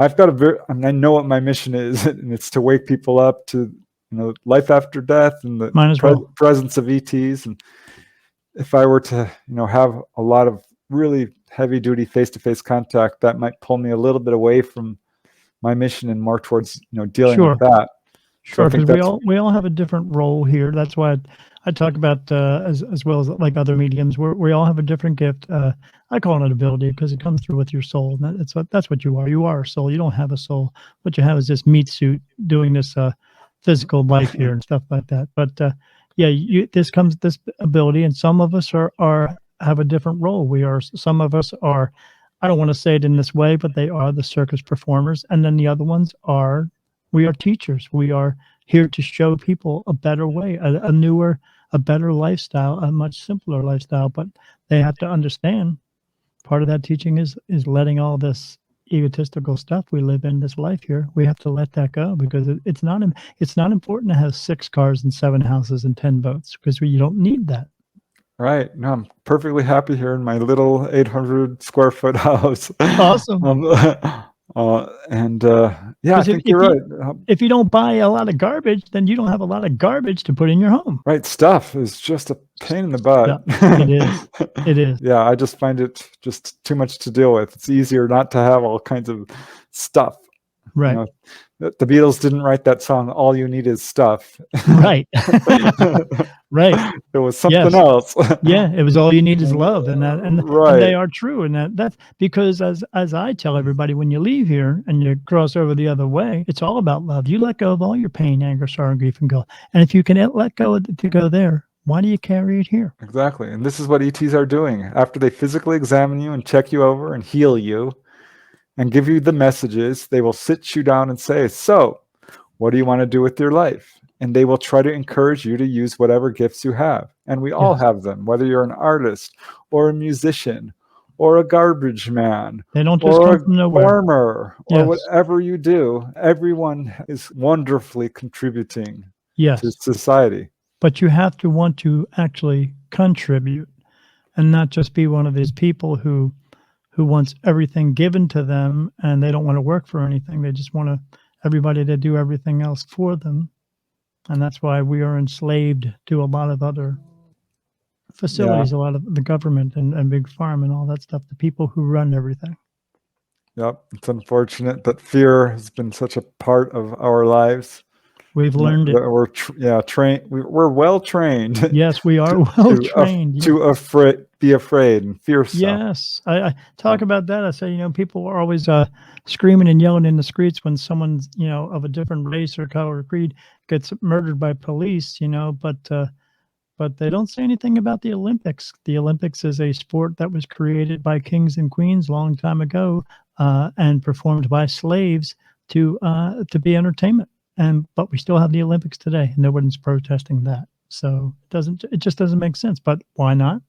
I've got I know what my mission is, and it's to wake people up to life after death and the presence of ETs. And if I were to have a lot of really heavy duty face-to-face contact, that might pull me a little bit away from my mission and more towards dealing with that. Sure, because we all have a different role here. That's why I talk about as well as like other mediums. We all have a different gift. I call it an ability because it comes through with your soul. And that's what you are. You are a soul. You don't have a soul. What you have is this meat suit doing this physical life here and stuff like that. But this ability, and some of us have a different role. Some of us are. I don't want to say it in this way, but they are the circus performers, and then the other ones are. We are teachers. We are here to show people a better way, a newer, a better lifestyle, a much simpler lifestyle. But they have to understand part of that teaching is letting all this egotistical stuff we live in this life here. We have to let that go, because it's not important to have 6 cars and 7 houses and 10 boats, because you don't need that. Right. No, I'm perfectly happy here in my little 800 square foot house. Awesome. I think you're right. If you don't buy a lot of garbage, then you don't have a lot of garbage to put in your home. Right. Stuff is just a pain in the butt. It is. It is. Yeah. I just find it just too much to deal with. It's easier not to have all kinds of stuff. Right. The Beatles didn't write that song, "All You Need Is Stuff." Right. Right. It was something else. Yeah, it was all you need is love, and they are true, and that's because as I tell everybody, when you leave here and you cross over the other way, it's all about love. You let go of all your pain, anger, sorrow, and grief, and go. And if you can let go to go there, why do you carry it here? Exactly, and this is what ETs are doing. After they physically examine you and check you over and heal you, and give you the messages, they will sit you down and say, "So, what do you want to do with your life?" And they will try to encourage you to use whatever gifts you have. And we all have them, whether you're an artist or a musician or a garbage man, they don't just or come from nowhere. Farmer, or whatever you do. Everyone is wonderfully contributing to society. But you have to want to actually contribute and not just be one of these people who wants everything given to them, and they don't want to work for anything. They just want everybody to do everything else for them. And that's why we are enslaved to a lot of other facilities, a lot of the government and big farm and all that stuff, the people who run everything. Yep. It's unfortunate, but fear has been such a part of our lives. We've learned it. We're trained. We're well trained. Yes, we are well trained. To be afraid and fear stuff. Yes, I talk about that. I say, people are always screaming and yelling in the streets when someone's of a different race or color or creed gets murdered by police. But they don't say anything about the Olympics. The Olympics is a sport that was created by kings and queens a long time ago and performed by slaves to be entertainment. But we still have the Olympics today, and nobody's protesting that. So it just doesn't make sense. But why not?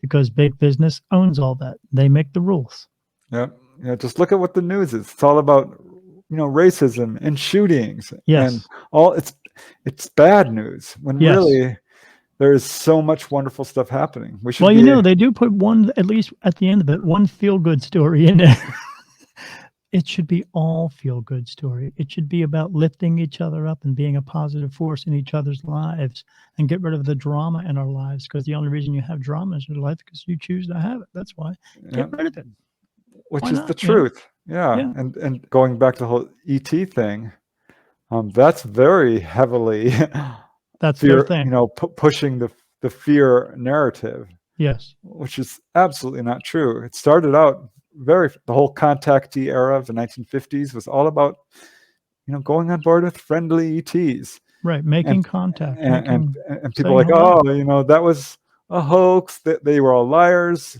Because big business owns all that. They make the rules. Yeah. Just look at what the news is. It's all about racism and shootings. Yes. And all it's bad news when really there is so much wonderful stuff happening. We should they do put one, at least at the end of it, one feel-good story in there. It should be all feel-good story. It should be about lifting each other up and being a positive force in each other's lives, and get rid of the drama in our lives, because the only reason you have drama in your life is because you choose to have it. That's why. Get rid of it. Which is the truth. Yeah. And going back to the whole ET thing, That's very heavily That's fear, their thing. pushing the fear narrative. Yes. Which is absolutely not true. It started out the whole contactee era of the 1950s was all about, going on board with friendly ETs. Right. Making contact. And people saying like, hello. oh, that was a hoax, that they were all liars.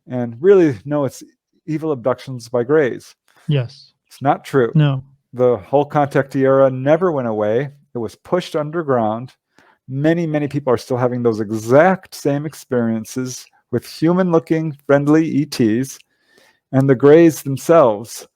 And really, no, it's evil abductions by Greys. Yes. It's not true. No. The whole contactee era never went away. It was pushed underground. Many, many people are still having those exact same experiences with human-looking, friendly ETs, and the Greys themselves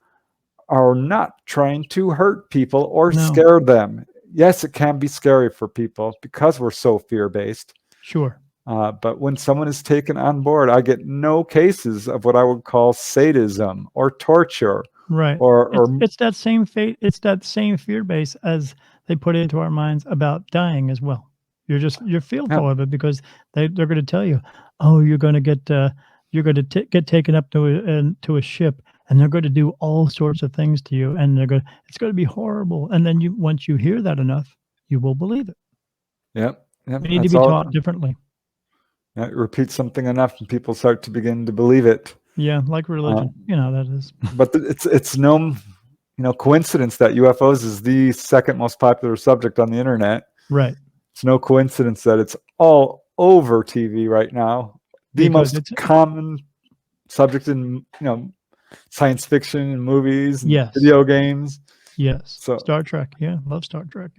are not trying to hurt people or scare them. Yes, it can be scary for people because we're so fear-based. Sure. But when someone is taken on board, I get no cases of what I would call sadism or torture. Right. Or it's that same fate. It's that same fear base as they put into our minds about dying as well. You're fearful of it because they're going to tell you, oh, you're going to get get taken up to a ship, and they're going to do all sorts of things to you, and it's going to be horrible. And then once you hear that enough, you will believe it. Yep. We need to be taught differently. Repeat something enough, and people start to begin to believe it. Yeah, like religion. That is. But it's no coincidence that UFOs is the second most popular subject on the internet. Right. It's no coincidence that it's all over TV right now. The most common subject in science fiction and movies and video games. Yes. So Star Trek. Yeah, love Star Trek.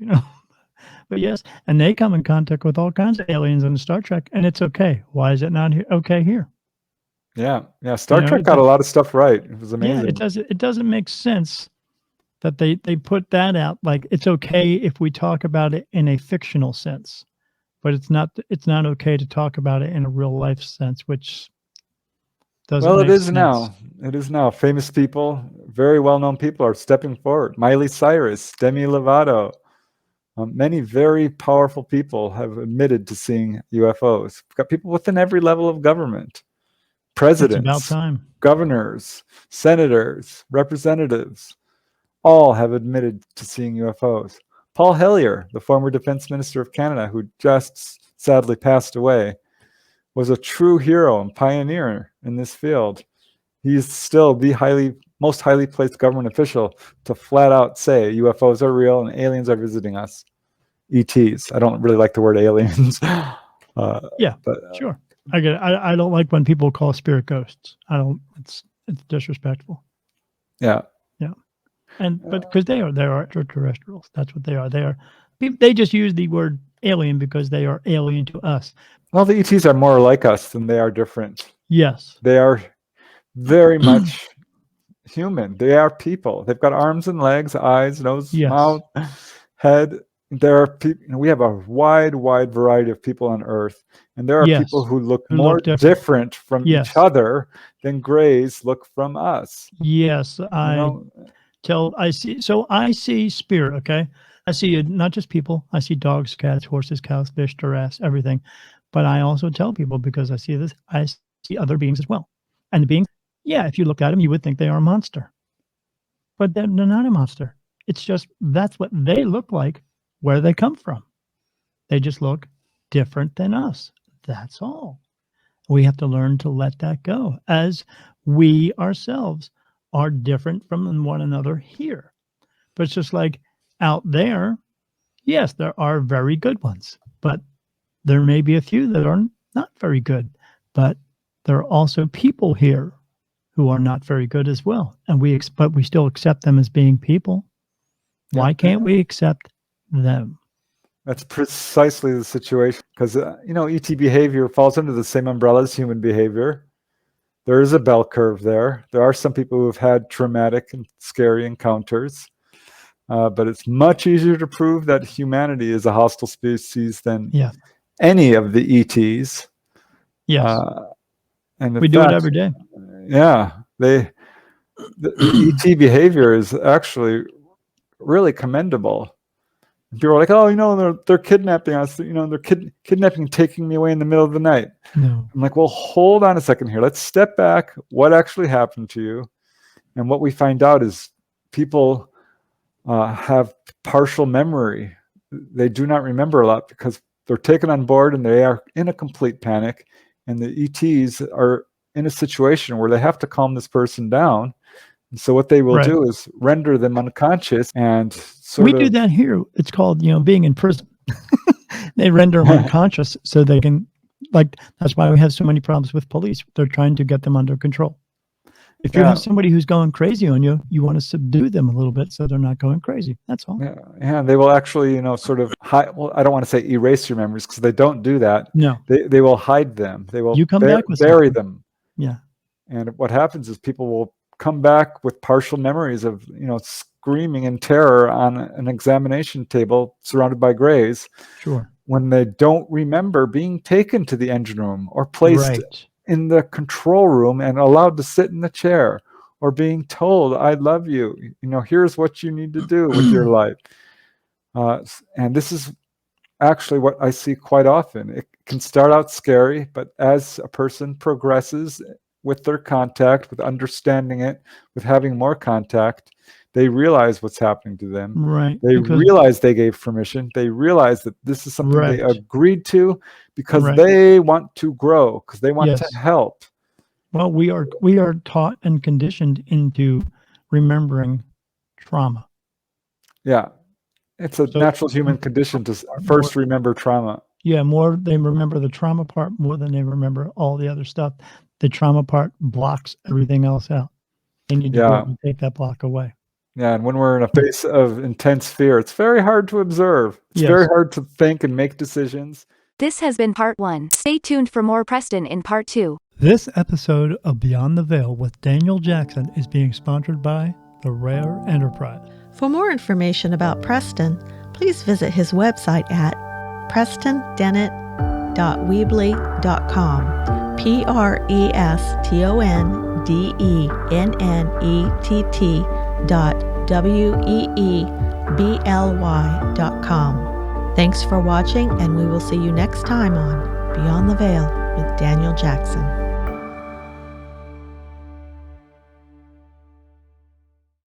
But yes, and they come in contact with all kinds of aliens in Star Trek, and it's okay. Why is it not okay here? Yeah. Star Trek got a lot of stuff right. It was amazing. Yeah, it doesn't make sense that they put that out. Like, it's okay if we talk about it in a fictional sense, but it's not okay to talk about it in a real life sense, which doesn't. Well, it is sense. now. It is now. Famous people, very well-known people, are stepping forward. Miley Cyrus, Demi Lovato. Many very powerful people have admitted to seeing UFOs. We've got people within every level of government. Presidents, it's about time. Governors, senators, representatives, all have admitted to seeing UFOs. Paul Hellyer, the former defense minister of Canada, who just sadly passed away, was a true hero and pioneer in this field. He's still the most highly placed government official to flat out say UFOs are real and aliens are visiting us. ETs. I don't really like the word aliens. Sure. I get it. I don't like when people call spirit ghosts. I don't. It's disrespectful. Yeah. But because they're extraterrestrials. That's what they are. They just use the word alien because they are alien to us. Well, the ETs are more like us than they are different. Yes. They are very much human. They are people. They've got arms and legs, eyes, nose, mouth, head. There are people. We have a wide variety of people on Earth, and there are people who look more different from each other than Greys look from us. Yes, I see. So I see spirit. Okay, I see not just people. I see dogs, cats, horses, cows, fish, giraffes, everything. But I also tell people, because I see this, I see other beings as well. And the beings, if you look at them, you would think they are a monster, but they're not a monster. It's just that's what they look like. Where they come from. They just look different than us. That's all. We have to learn to let that go, as we ourselves are different from one another here. But it's just like out there, yes, there are very good ones, but there may be a few that are not very good. But there are also people here who are not very good as well. And we still accept them as being people. Why can't we accept them? That's precisely the situation, because ET behavior falls under the same umbrella as human behavior. There is a bell curve there. There are some people who have had traumatic and scary encounters, but it's much easier to prove that humanity is a hostile species than any of the ETs. Yes, and we do it every day. Yeah, the ET behavior is actually really commendable. People are like, oh, they're kidnapping us. They're kidnapping and taking me away in the middle of the night. No. I'm like, well, hold on a second here. Let's step back. What actually happened to you? And what we find out is people have partial memory. They do not remember a lot because they're taken on board and they are in a complete panic. And the ETs are in a situation where they have to calm this person down. And so what they will do is render them unconscious and we do that here. It's called, being in prison. They render them unconscious so they can, that's why we have so many problems with police. They're trying to get them under control. If you have somebody who's going crazy on you, you want to subdue them a little bit so they're not going crazy. That's all. Yeah, they will actually, sort of hide. Well, I don't want to say erase your memories because they don't do that. No, they will hide them. They will bury them. Yeah, and what happens is people will come back with partial memories of screaming in terror on an examination table surrounded by grays. Sure. When they don't remember being taken to the engine room or placed in the control room and allowed to sit in the chair, or being told, I love you, here's what you need to do with your life. And this is actually what I see quite often. It can start out scary, but as a person progresses with their contact, with understanding it, with having more contact, they realize what's happening to them. Right. They realize they gave permission. They realize that this is something they agreed to because they want to grow, because they want to help. Well, we are taught and conditioned into remembering trauma. Yeah. It's a natural human condition to first remember trauma. Yeah, they remember the trauma part more than they remember all the other stuff. The trauma part blocks everything else out. They need to take that block away. Yeah, and when we're in a phase of intense fear, it's very hard to observe. It's very hard to think and make decisions. This has been part 1. Stay tuned for more Preston in part 2. This episode of Beyond the Veil with Daniel Jackson is being sponsored by the Rare Enterprise. For more information about Preston, please visit his website at prestondennett.weebly.com. PRESTENDENNET.weebly.com. Thanks for watching, and we will see you next time on Beyond the Veil with Daniel Jackson.